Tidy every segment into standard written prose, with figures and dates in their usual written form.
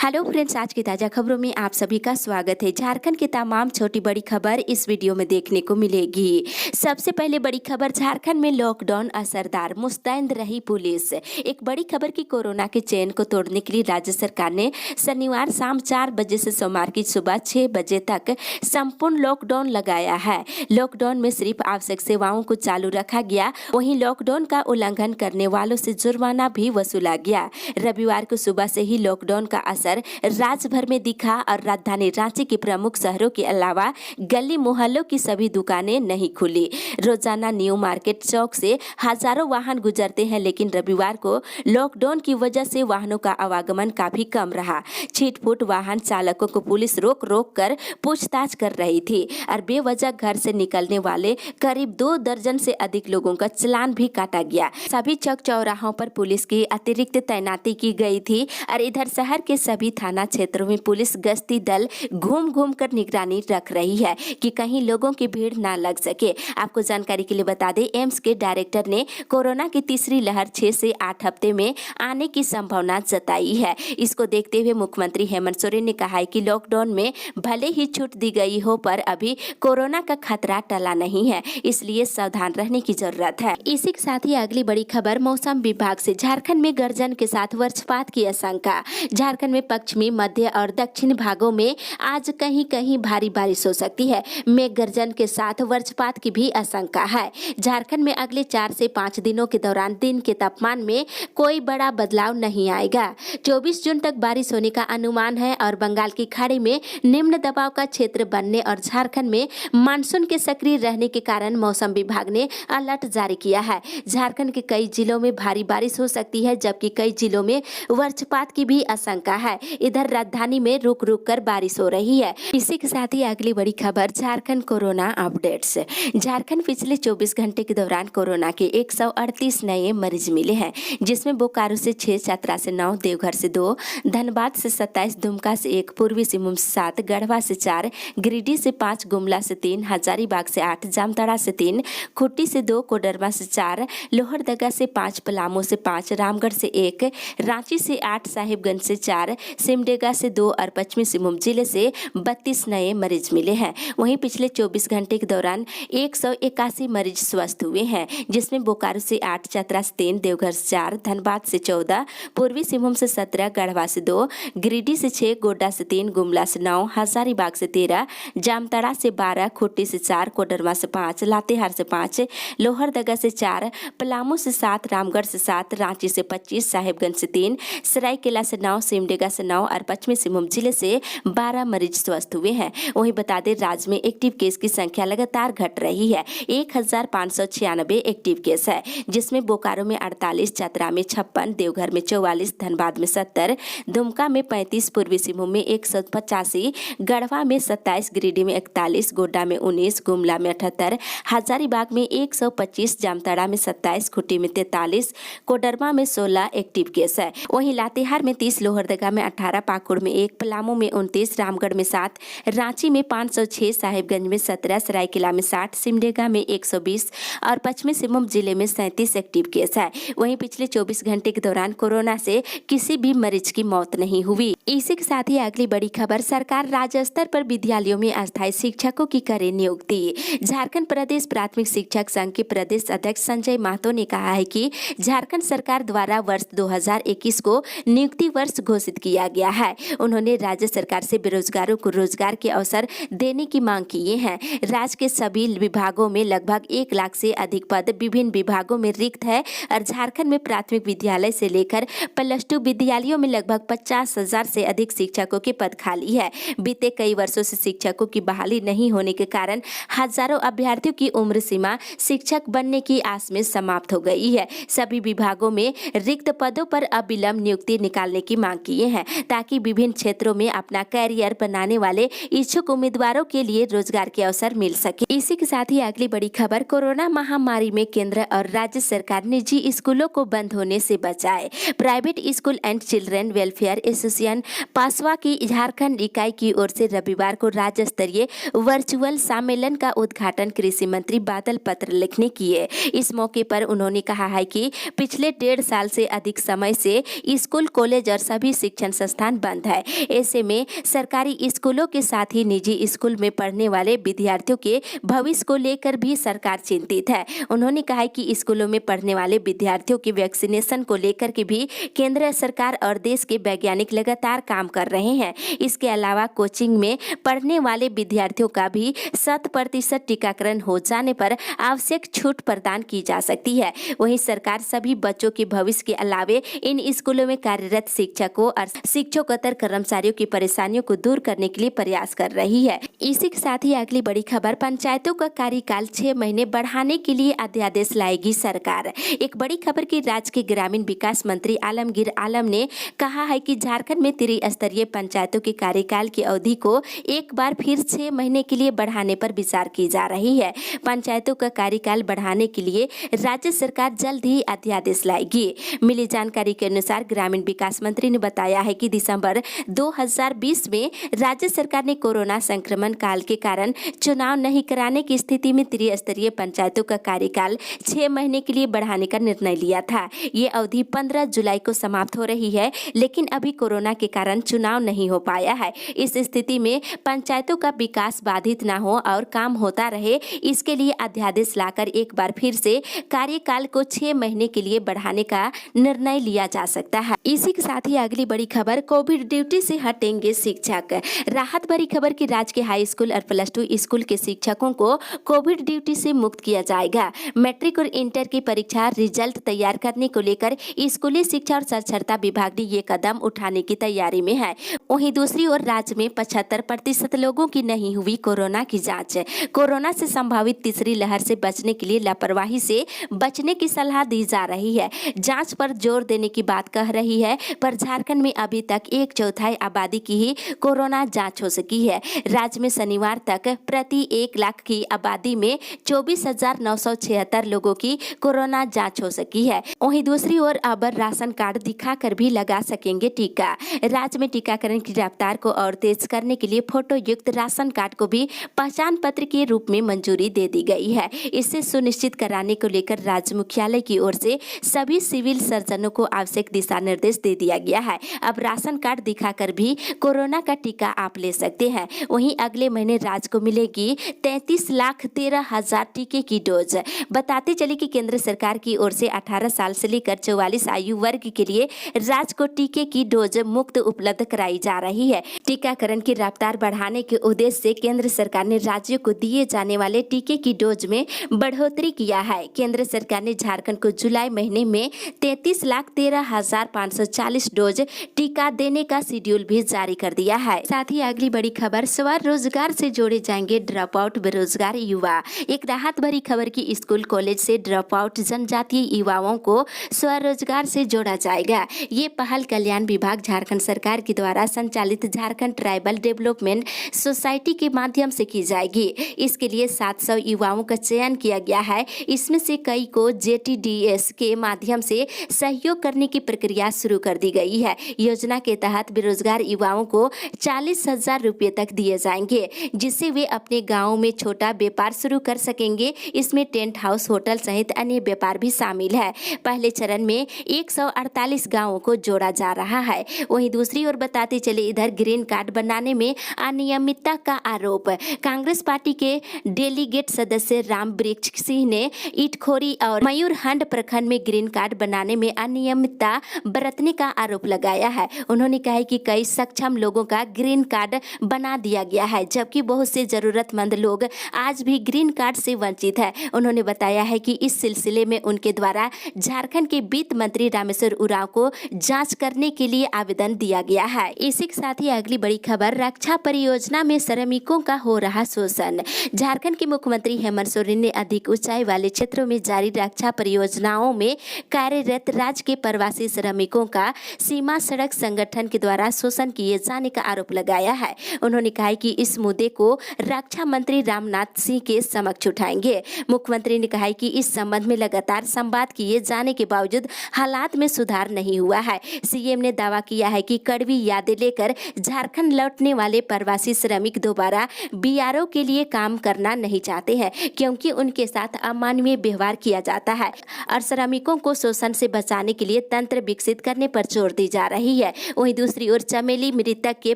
Hello friends, आज की ताज़ा खबरों में आप सभी का स्वागत है। झारखंड की तमाम छोटी बड़ी खबर इस वीडियो में देखने को मिलेगी। सबसे पहले बड़ी खबर, झारखंड में लॉकडाउन असरदार, मुस्तैद रही पुलिस। एक बड़ी खबर की कोरोना के चेन को तोड़ने के लिए राज्य सरकार ने शनिवार शाम 4 बजे से सोमवार की सुबह 6 बजे तक संपूर्ण लॉकडाउन लगाया है। लॉकडाउन में सिर्फ आवश्यक सेवाओं को चालू रखा गया, वहीं लॉकडाउन का उल्लंघन करने वालों से जुर्माना भी वसूला गया। रविवार को सुबह से ही लॉकडाउन का असर राज्य भर में दिखा और राजधानी रांची के प्रमुख शहरों के अलावा गली मोहल्लों की सभी दुकानें नहीं खुली। रोजाना न्यू मार्केट चौक से हजारों वाहन गुजरते हैं, लेकिन रविवार को लॉकडाउन की वजह से वाहनों का आवागमन काफी कम रहा। छिटपुट वाहन चालकों को पुलिस रोक रोक कर पूछताछ कर रही थी और बेवजह घर से निकलने वाले करीब 2 दर्जन से अधिक लोगों का चालान भी काटा गया। सभी चौक चौराहों पर पुलिस की अतिरिक्त तैनाती की गई थी और इधर शहर के सभी थाना क्षेत्रों में पुलिस गश्ती दल घूम घूम कर निगरानी रख रही है कि कहीं लोगों की भीड़ ना लग सके। आपको जानकारी के लिए बता दें, एम्स के डायरेक्टर ने कोरोना की तीसरी लहर 6 से 8 हफ्ते में आने की संभावना जताई है। इसको देखते हुए मुख्यमंत्री हेमंत सोरेन ने कहा है कि लॉकडाउन में भले ही छूट दी गई हो, पर अभी कोरोना का खतरा टला नहीं है, इसलिए सावधान रहने की जरूरत है। इसी के साथ ही अगली बड़ी खबर, मौसम विभाग से झारखंड में गर्जन के साथ वज्रपात की आशंका। झारखंड में पश्चिमी, मध्य और दक्षिण भागों में आज कहीं कहीं भारी बारिश हो सकती है। मेघ गर्जन के साथ वज्रपात की भी आशंका है। झारखंड में अगले 4 से 5 दिनों के दौरान दिन के तापमान में कोई बड़ा बदलाव नहीं आएगा। 24 जून तक बारिश होने का अनुमान है और बंगाल की खाड़ी में निम्न दबाव का क्षेत्र बनने और झारखंड में मानसून के सक्रिय रहने के कारण मौसम विभाग ने अलर्ट जारी किया है। झारखंड के कई जिलों में भारी बारिश हो सकती है, जबकि कई जिलों में वज्रपात की भी आशंका है। इधर राजधानी में रुक रुक कर बारिश हो रही है। इसी के साथ ही अगली बड़ी खबर, झारखंड कोरोना अपडेट्स। झारखंड पिछले 24 घंटे के दौरान कोरोना के 138 नए मरीज मिले हैं, जिसमें बोकारो से 6, चतरा से 9, देवघर से 2, धनबाद से 27, दुमका से 1, पूर्वी सिंहभूम से 7, गढ़वा से 4, गिरिडीह से 5, गुमला से 3, हजारीबाग से 8, जामताड़ा से 3, खूंटी से 2, कोडरमा से 4, लोहरदगा से 5, पलामू से 5, रामगढ़ से 1, रांची से 8, साहिबगंज से 4, सिमडेगा से 2 और पश्चिमी सिंहभूम जिले से 32 नए मरीज मिले हैं। वहीं पिछले 24 घंटे के दौरान 181 मरीज स्वस्थ हुए हैं, जिसमें बोकारो से 8, चतरा से 3, देवघर से 4, धनबाद से 14, पूर्वी सिंहभूम से 17, गढ़वा से 2, गिरिडीह से 6, गोड्डा से 3, गुमला से 9, हजारीबाग से 13, जामताड़ा से 12, खूंटी से 4, कोडरमा से 5, लातेहार से 5, लोहरदगा से 4, पलामू से 7, रामगढ़ से 7, रांची से 25, साहिबगंज से 3, सरायकेला से 9, सिमडेगा से 9 और पश्चिमी सिंहभूम जिले से 12 मरीज स्वस्थ हुए हैं। वहीं बता दें, राज्य में एक्टिव केस की संख्या लगातार घट रही है। 1596 एक्टिव केस है, जिसमें बोकारो में 48, चतरा में 56, देवघर में 44, धनबाद में 70, दुमका में 35, पूर्वी सिंहभूम में 185, गढ़वा में 27, गिरिडीह में 41, गोड्डा में 19, गुमला में 78, हजारीबाग में 125, जामताड़ा में 27, खूंटी में 43, कोडरमा में 16 एक्टिव केस है। वहीं लातेहार में 30, लोहरदगा में 18, पाकुड़ में 1, पलामू में 29, रामगढ़ में 7, रांची में 506, साहिबगंज में 17, सरायकेला में 60, सिमडेगा में 120 और पश्चिमी सिंहभूम जिले में 37 एक्टिव केस है। वहीं पिछले 24 घंटे के दौरान कोरोना से किसी भी मरीज की मौत नहीं हुई। इसी के साथ ही अगली बड़ी खबर, सरकार राज्य स्तर पर विद्यालयों में अस्थायी शिक्षकों की करे नियुक्ति। झारखंड प्रदेश प्राथमिक शिक्षक संघ के प्रदेश अध्यक्ष संजय महतो ने कहा है कि झारखंड सरकार द्वारा वर्ष 2021 को नियुक्ति वर्ष घोषित किया गया है। उन्होंने राज्य सरकार से बेरोजगारों को रोजगार के अवसर देने की मांग की है। राज्य के सभी विभागों में लगभग 1 लाख से अधिक पद विभिन्न विभागों में रिक्त है और झारखंड में प्राथमिक विद्यालय से लेकर +2 विद्यालयों में लगभग 50,000 से अधिक शिक्षकों के पद खाली है। बीते कई वर्षों से शिक्षकों की बहाली नहीं होने के कारण हजारों अभ्यर्थियों की उम्र सीमा शिक्षक बनने की आस में समाप्त हो गई है। सभी विभागों में रिक्त पदों पर अविलंब नियुक्ति निकालने की मांग किए हैं, ताकि विभिन्न क्षेत्रों में अपना कैरियर बनाने वाले इच्छुक उम्मीदवारों के लिए रोजगार के अवसर मिल सके। इसी के साथ ही अगली बड़ी खबर, कोरोना महामारी में केंद्र और राज्य सरकार निजी स्कूलों को बंद होने से बचाए। Private school and children welfare association संगठन पासवा की झारखंड इकाई की ओर से रविवार को राज्य स्तरीय वर्चुअल सम्मेलन का उद्घाटन कृषि मंत्री बादल पत्रलेख ने किए। इस मौके पर उन्होंने कहा है कि पिछले 1.5 साल से अधिक समय से स्कूल, कॉलेज और सभी शिक्षण संस्थान बंद है। ऐसे में सरकारी स्कूलों के साथ ही निजी स्कूल में पढ़ने वाले विद्यार्थियों के भविष्य को लेकर भी सरकार चिंतित है। उन्होंने कहा कि स्कूलों में पढ़ने वाले विद्यार्थियों के वैक्सीनेशन को लेकर के भी केंद्र सरकार और देश के वैज्ञानिक लगातार काम कर रहे हैं। इसके अलावा कोचिंग में पढ़ने वाले विद्यार्थियों का भी 100% टीकाकरण हो जाने पर आवश्यक छूट प्रदान की जा सकती है। वहीं सरकार सभी बच्चों के भविष्य के अलावे इन स्कूलों में कार्यरत शिक्षकों और शिक्षकोत्तर कर्मचारियों की परेशानियों को दूर करने के लिए प्रयास कर रही है। इसी के साथ ही अगली बड़ी खबर, पंचायतों का कार्यकाल 6 महीने बढ़ाने के लिए अध्यादेश लाएगी सरकार। एक बड़ी खबर की राज्य के ग्रामीण विकास मंत्री आलमगीर आलम ने कहा है कि झारखंड में त्रिस्तरीय पंचायतों के कार्यकाल की अवधि को एक बार फिर 6 महीने के लिए बढ़ाने पर विचार की जा रही है। पंचायतों का कार्यकाल बढ़ाने के लिए राज्य सरकार जल्द ही अध्यादेश लाएगी। मिली जानकारी के अनुसार ग्रामीण विकास मंत्री ने बताया है कि दिसंबर 2020 में राज्य सरकार ने कोरोना संक्रमण काल के कारण चुनाव नहीं कराने की स्थिति में त्रिस्तरीय पंचायतों का कार्यकाल 6 महीने के लिए बढ़ाने का निर्णय लिया था। ये अवधि 15 जुलाई को समाप्त हो रही है, लेकिन अभी कोरोना के कारण चुनाव नहीं हो पाया है। इस स्थिति में पंचायतों का विकास बाधित न हो और काम होता रहे, इसके लिए अध्यादेश लाकर एक बार फिर से कार्यकाल को 6 महीने के लिए बढ़ाने का निर्णय लिया जा सकता है। इसी के साथ ही अगली बड़ी खबर, कोविड ड्यूटी से हटेंगे शिक्षक। राहत भरी खबर की राज्य के हाई स्कूल और +2 स्कूल के शिक्षकों को कोविड ड्यूटी से मुक्त किया जाएगा। मैट्रिक और इंटर की परीक्षा रिजल्ट तैयार करने को लेकर स्कूली शिक्षा और साक्षरता विभाग ने ये कदम उठाने की तैयारी में है। वहीं दूसरी ओर राज्य में 75% लोगों की नहीं हुई कोरोना की जांच। कोरोना से संभावित तीसरी लहर से बचने के लिए लापरवाही से बचने की सलाह दी जा रही है। जांच पर जोर देने की बात कह रही है, पर झारखंड में अभी तक 1/4 आबादी की ही कोरोना जांच हो सकी है। राज्य में शनिवार तक प्रति 1 लाख की आबादी में 24,976 लोगों की कोरोना जांच हो सकी है। वहीं दूसरी ओर अब राशन कार्ड दिखाकर भी लगा सकेंगे टीका। राज्य में टीकाकरण की रफ्तार को और तेज करने के लिए फोटो युक्त राशन कार्ड को भी पहचान पत्र के रूप में मंजूरी दे दी गई है। इसे सुनिश्चित कराने को लेकर राज्य मुख्यालय की ओर से सभी सिविल सर्जनों को आवश्यक दिशा निर्देश दे दिया गया है। अब राशन कार्ड दिखाकर भी कोरोना का टीका आप ले सकते हैं। वहीं अगले महीने राज्य को मिलेगी 33,13,000 टीके की डोज। बताते चले कि केंद्र सरकार की ओर से 18 साल से लेकर 44 आयु वर्ग के लिए राज्य को टीके की डोज मुफ्त उपलब्ध कराई जा रही है। टीकाकरण की रफ्तार बढ़ाने के उद्देश्य से केंद्र सरकार ने राज्यों को दिए जाने वाले टीके की डोज में बढ़ोतरी किया है। केंद्र सरकार ने झारखंड को जुलाई महीने में 33,13,540 डोज टीका देने का शेड्यूल भी जारी कर दिया है। साथ ही अगली बड़ी खबर, स्वरोजगार से जोड़े जाएंगे ड्रॉप आउट बेरोजगार युवा। एक राहत भरी खबर की स्कूल, कॉलेज से ड्रॉप आउट जनजातीय युवाओं को स्वरोजगार से जोड़ा जाएगा। ये पहल कल्याण विभाग झारखंड सरकार के द्वारा संचालित झारखंड ट्राइबल डेवलपमेंट सोसाइटी के माध्यम से की जाएगी। इसके लिए 700 युवाओं का चयन किया गया है। इसमें से कई को JTDS के माध्यम से सहयोग करने की प्रक्रिया शुरू कर दी गई है। योजना के तहत बेरोजगार युवाओं को 40,000 रुपये तक दिए जाएंगे, जिससे वे अपने गाँव में छोटा व्यापार शुरू कर सकेंगे। इसमें टेंट हाउस, होटल सहित अन्य व्यापार भी शामिल है। पहले चरण में 148 गाँवों को जोड़ा जा रहा है। वहीं दूसरी ओर बताते चले, इधर ग्रीन कार्ड बनाने में अनियमितता का आरोप। कांग्रेस पार्टी के डेलीगेट सदस्य राम वृक्ष सिंह ने इटखोरी और मयूरहंड प्रखंड में ग्रीन कार्ड बनाने में अनियमितता बरतने का आरोप लगाया है। उन्होंने कहा है कि कई सक्षम लोगों का ग्रीन कार्ड बना दिया गया है, जबकि बहुत से जरूरतमंद लोग आज भी ग्रीन कार्ड से वंचित है। उन्होंने बताया है कि इस सिलसिले में उनके द्वारा झारखंड के वित्त मंत्री रामेश्वर उरांव को जांच करने के लिए आवेदन दिया गया है। इसी के साथ ही अगली बड़ी खबर, रक्षा परियोजना में श्रमिकों का हो रहा शोषण। झारखंड के मुख्यमंत्री हेमंत सोरेन ने अधिक ऊंचाई वाले क्षेत्रों में जारी रक्षा परियोजनाओं में कार्यरत राज्य के प्रवासी श्रमिकों का सीमा सड़क संगठन के द्वारा शोषण किए जाने का आरोप लगाया है। उन्होंने कहा कि इस मुद्दे को रक्षा मंत्री राजनाथ सिंह के समक्ष उठाएंगे। मुख्यमंत्री ने कहा कि इस संबंध में लगातार संवाद किए जाने के बावजूद हालात में सुधार नहीं हुआ है। सीएम ने दावा किया है की कड़वी यादें लेकर झारखंड लौटने वाले प्रवासी श्रमिक दोबारा बीआरओ के लिए काम करना नहीं चाहते हैं, क्योंकि उनके साथ अमानवीय व्यवहार किया जाता है और श्रमिकों को शोषण से बचाने के लिए तंत्र विकसित करने पर जोर दी जा रही है। वहीं दूसरी ओर चमेली मृतक के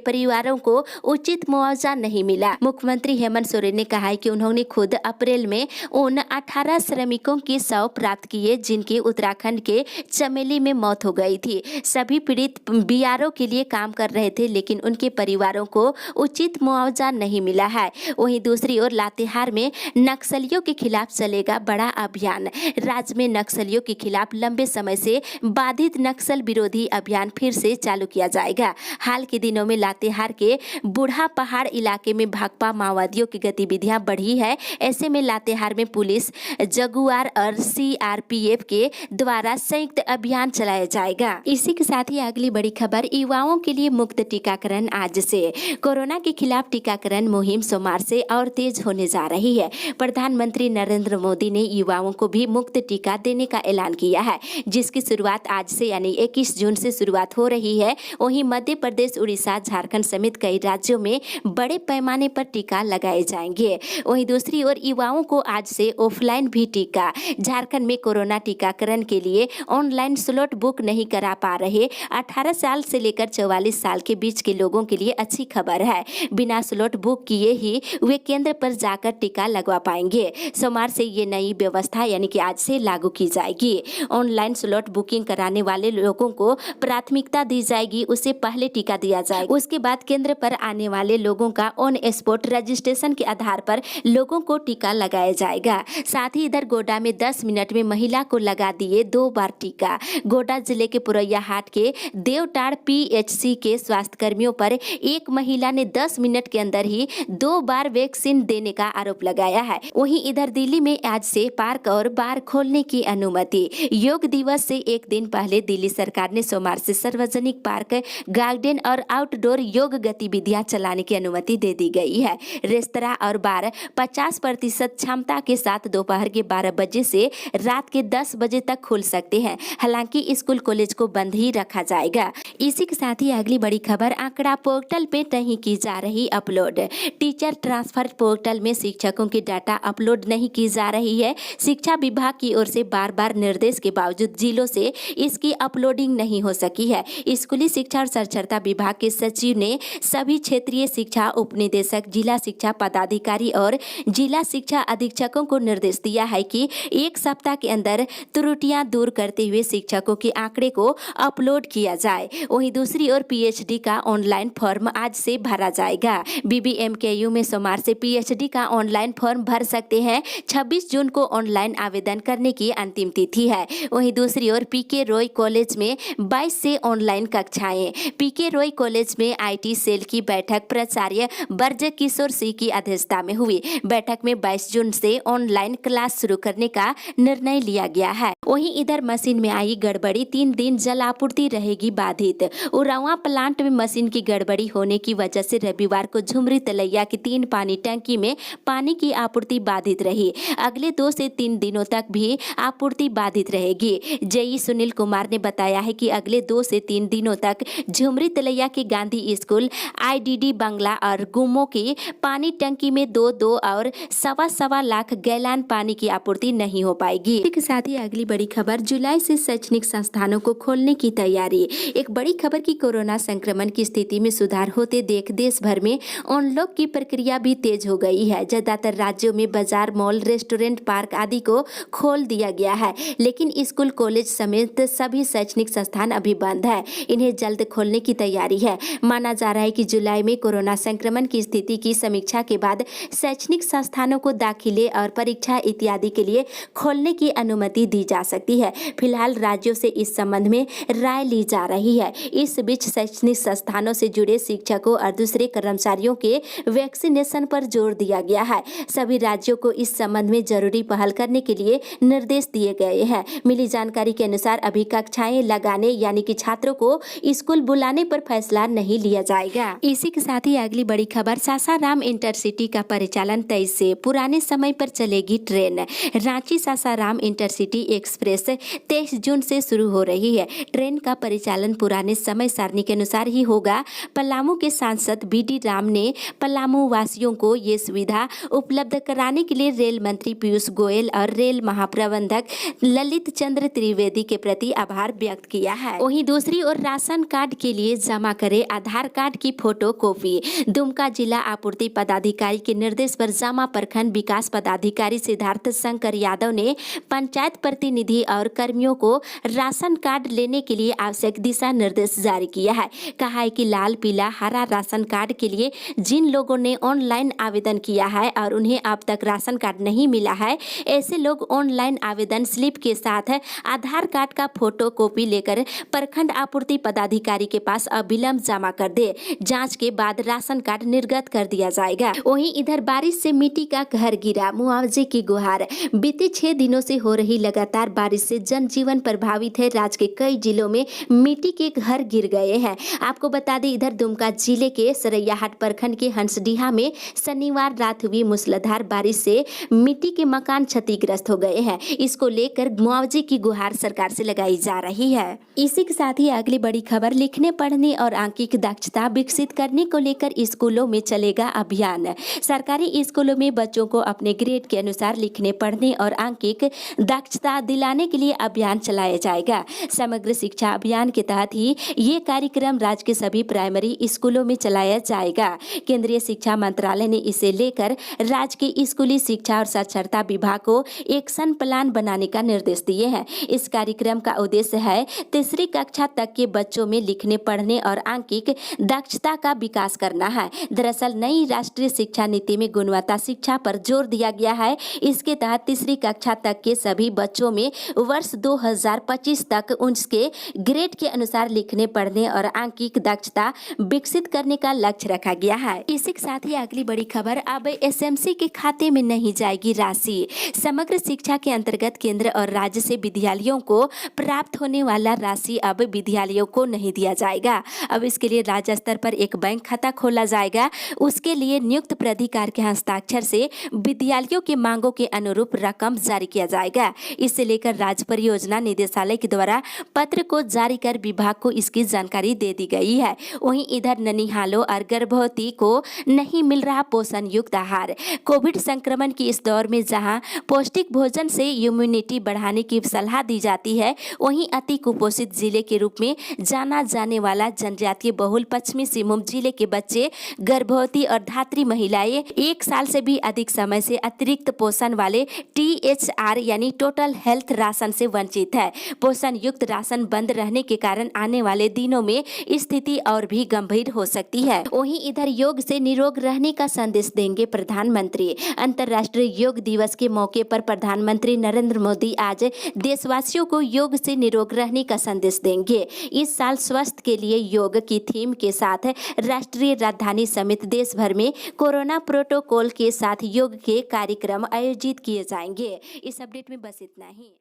परिवारों को उचित मुआवजा नहीं मिला। मुख्यमंत्री हेमंत सोरेन ने कहा है कि उन्होंने खुद अप्रैल में उन 18 श्रमिकों के शव प्राप्त किए जिनकी उत्तराखंड के चमेली में मौत हो गई थी। सभी पीड़ित बीआरओ के लिए काम कर रहे थे, लेकिन उनके परिवारों को उचित मुआवजा नहीं मिला है। वहीं दूसरी ओर लातेहार में नक्सलियों के खिलाफ चलेगा बड़ा अभियान। राज्य में नक्सलियों के खिलाफ लंबे समय से बाधित नक्सल विरोधी अभियान फिर से चालू किया जाएगा। हाल के दिनों में लातेहार के बूढ़ा पहाड़ इलाके में भाकपा माओवादियों की गतिविधियां बढ़ी है। ऐसे में लातेहार में पुलिस, जगुआर और सीआरपीएफ के द्वारा संयुक्त अभियान चलाया जाएगा। इसी के साथ ही अगली बड़ी खबर, युवाओं के लिए मुफ्त टीकाकरण आज से। कोरोना के खिलाफ टीकाकरण मुहिम सोमवार से और तेज होने जा रही है। प्रधानमंत्री नरेंद्र मोदी ने युवाओं को भी मुफ्त टीका देने का ऐलान किया है, जिसकी शुरुआत आज से यानी 21 जून से शुरुआत हो रही है। वहीं मध्य प्रदेश, उड़ीसा, झारखंड समेत कई राज्यों में बड़े पैमाने पर टीका लगाए जाएंगे। वहीं दूसरी ओर युवाओं को आज से ऑफलाइन भी टीका। झारखंड में कोरोना टीकाकरण के लिए ऑनलाइन स्लॉट बुक नहीं करा पा रहे 18 साल से लेकर 44 साल के बीच के लोगों के लिए अच्छी खबर है। बिना स्लॉट बुक किए ही वे केंद्र पर जाकर टीका लगवा पाएंगे। सोमवार से ये नई व्यवस्था यानी कि आज से लागू की जाएगी। ऑनलाइन स्लॉट बुकिंग कराने वाले लोगों को प्राथमिकता दी जाएगी, उससे पहले टीका दिया जाएगा। उसके बाद केंद्र पर आने वाले लोगों का ऑन स्पॉट रजिस्ट्रेशन के आधार पर लोगों को टीका लगाया जाएगा। साथ ही इधर गोड्डा में 10 मिनट में महिला को लगा दिए 2 बार टीका। गोड्डा जिले के पुरैया हाट के देवटाड़ पीएचसी के स्वास्थ्य कर्मियों पर एक महिला ने 10 मिनट के अंदर ही 2 बार वैक्सीन देने का आरोप लगाया है। वहीं इधर दिल्ली में आज से पार्क और बार खोलने की अनुमति। योग दिवस से एक दिन पहले दिल्ली सरकार ने सोमवार से सार्वजनिक पार्क, गार्डन और आउटडोर योग गतिविधियां चलाने की अनुमति दे दी गई है। रेस्तरां और बार 50% क्षमता के साथ दोपहर के 12 बजे से रात के 10 बजे तक खुल सकते हैं। हालांकि स्कूल कॉलेज को बंद ही रखा जाएगा। इसी के साथ ही अगली बड़ी खबर, आंकड़ा पोर्टल पे नहीं की जा रही अपलोड। टीचर ट्रांसफर पोर्टल में शिक्षकों की डाटा अपलोड नहीं की जा रही है। शिक्षा विभाग की ओर से बार-बार निर्देश के बावजूद जिलों से इसकी अपलोडिंग नहीं हो सकी है। स्कूली शिक्षा और साक्षरता विभाग के सचिव ने सभी क्षेत्रीय शिक्षा उपनिदेशक, जिला शिक्षा पदाधिकारी और जिला शिक्षा अधीक्षकों को निर्देश दिया है कि 1 सप्ताह के अंदर त्रुटियां दूर करते हुए शिक्षकों के आंकड़े को अपलोड किया जाए। वहीं दूसरी ओर पीएचडी का ऑनलाइन फॉर्म आज से भरा जाएगा। बीबीएमकेयू में सोमवार से पीएचडी का ऑनलाइन फॉर्म भर सकते हैं। 26 जून को ऑनलाइन आवेदन करने की अंतिम तिथि है। वहीं दूसरी ओर पीके रॉय कॉलेज में 22 से ऑनलाइन कक्षाएं। पीके रॉय कॉलेज में आईटी सेल की बैठक प्राचार्य ब्रज किशोर सिंह की अध्यक्षता में हुई। बैठक में 22 जून से ऑनलाइन क्लास शुरू करने का निर्णय लिया गया है। वहीं इधर मशीन में आई गड़बड़ी, 3 दिन जल आपूर्ति रहेगी बाधित। उरावा प्लांट में मशीन की गड़बड़ी होने की वजह से रविवार को झुमरी तलैया की 3 पानी टंकी में पानी की आपूर्ति बाधित रही। अगले 2 से 3 दिनों तक भी आपूर्ति बाधित रहेगी। जेई सुनील कुमार ने बताया है कि अगले 2 से 3 दिनों तक झुमरी तलैया के गांधी स्कूल, आईडीडी बंगला और गुमो की पानी टंकी में 2-2 और 1.25 लाख गैलन पानी की आपूर्ति नहीं हो पाएगी। इसके साथ ही अगली बड़ी खबर, जुलाई से शैक्षणिक संस्थानों को खोलने की तैयारी। एक बड़ी खबर की कोरोना संक्रमण की स्थिति में सुधार होते देख देश भर में अनलॉक की प्रक्रिया भी तेज हो गई है। ज्यादातर राज्यों में बाजार, मॉल, रेस्टोरेंट, पार्क आदि को खोल दिया गया है, लेकिन स्कूल, कॉलेज समेत सभी शैक्षणिक संस्थान अभी बंद है। इन्हें जल्द खोलने की तैयारी है। माना जा रहा है कि जुलाई में कोरोना संक्रमण की स्थिति की समीक्षा के बाद शैक्षणिक संस्थानों को दाखिले और परीक्षा इत्यादि के लिए खोलने की अनुमति दी जा सकती है। फिलहाल राज्यों से इस संबंध में राय ली जा रही है। इस बीच शैक्षणिक संस्थानों से जुड़े शिक्षकों और दूसरे कर्मचारियों के वैक्सीनेशन पर जोर दिया गया है। सभी राज्यों को इस संबंध में जरूरी पहल करने के लिए निर्देश दिए गए हैं। मिली जानकारी के अनुसार अभी कक्षाएं लगाने यानी कि छात्रों को स्कूल बुलाने पर फैसला नहीं लिया जाएगा। इसी के साथ ही अगली बड़ी खबर, सासाराम इंटरसिटी का परिचालन 23 से पुराने समय पर चलेगी train. Ranchi Sasaram intercity express 23 जून से शुरू हो रही है। ट्रेन का परिचालन पुराने समय सारणी के अनुसार ही होगा। पलामू के सांसद बीडी राम ने पलामू वासियों को ये सुविधा उपलब्ध कराने के लिए रेल मंत्री पीयूष गोयल और रेल महाप्रबंधक ललित चंद्र त्रिवेदी के प्रति आभार व्यक्त किया है। वहीं दूसरी ओर राशन कार्ड के लिए जमा करे आधार कार्ड की फोटो कॉपी। दुमका जिला आपूर्ति पदाधिकारी के निर्देश पर जामा प्रखंड विकास पदाधिकारी सिद्धार्थ शंकर यादव ने पंचायत प्रतिनिधि और कर्मियों को राशन कार्ड लेने के लिए आवश्यक दिशा निर्देश जारी किया है। कहा है कि लाल, पीला, हरा राशन कार्ड के लिए जिन लोगों ने ऑनलाइन आवेदन किया है और उन्हें अब तक राशन कार्ड नहीं मिला है, ऐसे लोग ऑनलाइन आवेदन स्लिप के साथ आधार कार्ड का फोटो कॉपी लेकर प्रखंड आपूर्ति पदाधिकारी के पास अविलंब जमा कर दे। जांच के बाद राशन कार्ड निर्गत कर दिया जाएगा। वहीं इधर बारिश से मिट्टी का घर गिरा, मुआवजे की गुहार। बीते 6 दिनों से हो रही लगातार बारिश से जनजीवन प्रभावित है। राज्य के कई जिलों में मिट्टी के घर गिर गए हैं। आपको बता दें, इधर दुमका जिले के सरैयाहाट प्रखंड के हंसडीहा में शनिवार रात हुई मूसलाधार बारिश से मिट्टी के मकान क्षतिग्रस्त हो गए हैं। इसको लेकर मुआवजे की गुहार सरकार से लगाई जा रही है। इसी के साथ ही अगली बड़ी खबर, लिखने, पढ़ने और आंकिक दक्षता विकसित करने को लेकर स्कूलों में चलेगा अभियान। सरकारी स्कूलों में बच्चों को अपने ग्रेड के अनुसार लिखने, पढ़ने और आंकिक दक्षता दिलाने के लिए अभियान चलाया जाएगा। समग्र शिक्षा अभियान के तहत ही ये कार्यक्रम राज्य के सभी प्राइमरी स्कूलों में चलाया जाएगा। केंद्रीय शिक्षा मंत्रालय ने इसे लेकर राज्य के स्कूली शिक्षा और साक्षरता विभाग को एक्शन प्लान बनाने का निर्देश दिए हैं। इस कार्यक्रम का उद्देश्य है 3री कक्षा तक के बच्चों में लिखने, पढ़ने और आंकिक दक्षता का विकास करना है। दरअसल नई राष्ट्रीय शिक्षा नीति में गुणवत्ता शिक्षा पर जोर दिया गया है। इसके तहत 3री कक्षा तक के सभी बच्चों में वर्ष 2025 तक उनके ग्रेड के अनुसार लिखने, पढ़ने और आंकिक दक्षता विकसित करने का लक्ष्य रखा गया है। इसी के साथ ही अगली बड़ी खबर, अब एसएमसी के खाते में नहीं जाएगी राशि। समग्र शिक्षा के अंतर्गत केंद्र और राज्य से विद्यालयों को प्राप्त होने वाला राशि अब विद्यालयों को नहीं दिया जाएगा। अब इसके लिए राज्य स्तर पर एक बैंक खाता खोला जाएगा। उसके लिए नियुक्त प्राधिकार के हस्ताक्षर से विद्यालयों की मांगों के अनुरूप रकम जारी किया जाएगा। इसे लेकर राज्य परियोजना निदेशालय के द्वारा पत्र को जारी कर विभाग को इसकी जानकारी दे दी गई है। वहीं इधर ननिहालों और गर्भवती को नहीं मिल रहा पोषण युक्त आहार। कोविड संक्रमण की इस दौर में जहां पौष्टिक भोजन से इम्यूनिटी बढ़ाने की सलाह दी जाती है, वहीं अति कुपोषित जिले के रूप में जाना जाने वाला जनजातीय बहुल पश्चिमी सिंहभूम जिले के बच्चे, गर्भवती और धात्री महिलाएं 1 साल से भी अधिक समय से अतिरिक्त पोषण वाले THR यानी टोटल हेल्थ राशन से वंचित है। पोषण युक्त राशन बंद रहने के कारण आने वाले दिनों में स्थिति और भी गंभीर हो सकती है। वहीं इधर योग से निरोग रहने का संदेश देंगे प्रधानमंत्री। अंतर्राष्ट्रीय योग दिवस के मौके पर प्रधानमंत्री नरेंद्र मोदी आज देशवासियों को योग से निरोग रहने का संदेश देंगे। इस साल स्वास्थ्य के लिए योग की थीम के साथ राष्ट्रीय राजधानी समेत देश भर में कोरोना प्रोटोकॉल के साथ योग के कार्यक्रम आयोजित किए जाएंगे। इस अपडेट में बस इतना ही।